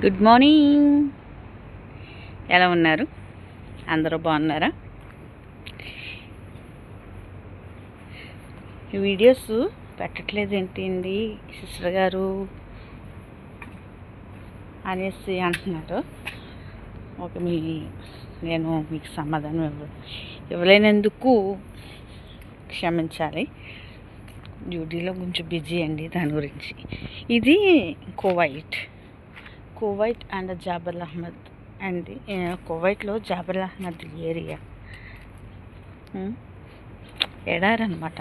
Good morning. ఎలా ఉన్నారు? అందరూ బాగున్నారా? ఈ వీడియోస్ పెట్టట్లేదు ఏంటి సిస్టర్ గారు అనేసి అంటున్నారు. నేను మీకు సమాధానం ఇవ్వలేనందుకు క్షమించాలి. డ్యూటీలో కొంచెం బిజీ అండి దాని గురించి. ఇది కువైట్ అండ్ జాబల్ అహ్మద్ అండి. కువైట్లో జాబల్ అహ్మద్ ఏరియా ఎడారనమాట.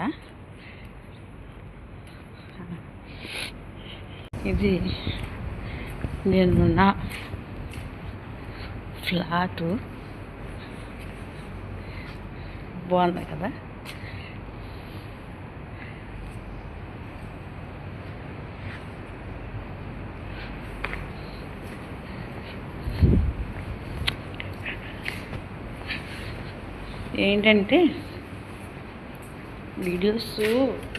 ఇది నేనున్న ఫ్లాటు బాగుంది కదా. ఏంటంటే వీడియోస్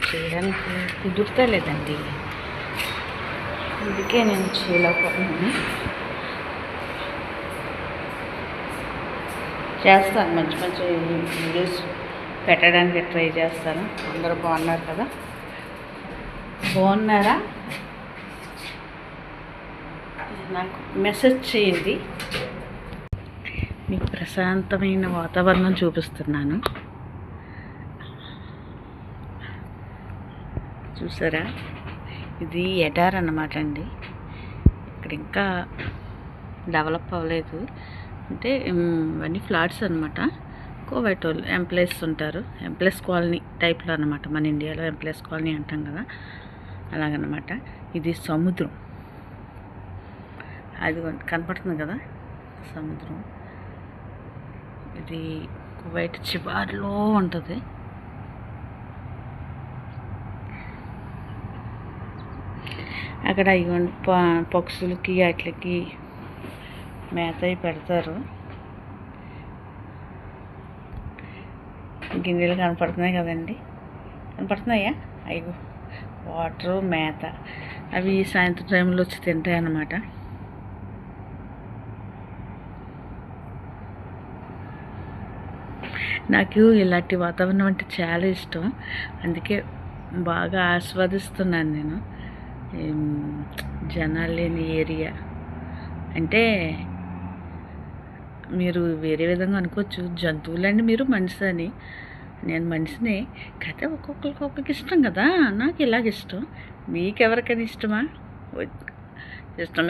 చేయడానికి కుదురుతలేదండి, అందుకే నేను చేయలేకపోతున్నాను. చేస్తాను, మంచి మంచి వీడియోస్ పెట్టడానికి ట్రై చేస్తాను. అందరూ బాగున్నారు కదా? బాగున్నారా? నాకు మెసేజ్ చేయండి. మీకు ప్రశాంతమైన వాతావరణం చూపిస్తున్నాను. చూసారా, ఇది ఎడార్ అన్నమాట అండి. ఇక్కడ ఇంకా డెవలప్ అవ్వలేదు. అంటే ఇవన్నీ ఫ్లాట్స్ అనమాట. కువైట్ వాళ్ళు ఎంప్లాయీస్ ఉంటారు, ఎంప్లాయీస్ కాలనీ టైప్లో అనమాట. మన ఇండియాలో ఎంప్లాయీస్ కాలనీ అంటాం కదా, అలాగనమాట. ఇది సముద్రం, అది కనపడుతుంది కదా సముద్రం. ఇది కువైట్ చివరిలో ఉంటుంది. అక్కడ ఇవన్నీ పక్షులకి వాటికి మేత పెడతారు. గిన్నెలు కనపడుతున్నాయి కదండి, కనపడుతున్నాయా? అయ్యో, వాటరు మేత అవి సాయంత్రం టైంలో వచ్చి తింటాయి అన్నమాట. నాకు ఇలాంటి వాతావరణం అంటే చాలా ఇష్టం, అందుకే బాగా ఆస్వాదిస్తున్నాను నేను. జనాలు లేని ఏరియా అంటే మీరు వేరే విధంగా అనుకోవచ్చు, జంతువులండి మీరు మనిషి అని. నేను మనిషిని, కథ ఒక్కొక్కరికి ఇష్టం కదా. నాకు ఇలాగ ఇష్టం, మీకు ఎవరికైనా ఇష్టమా? ఇష్టమే.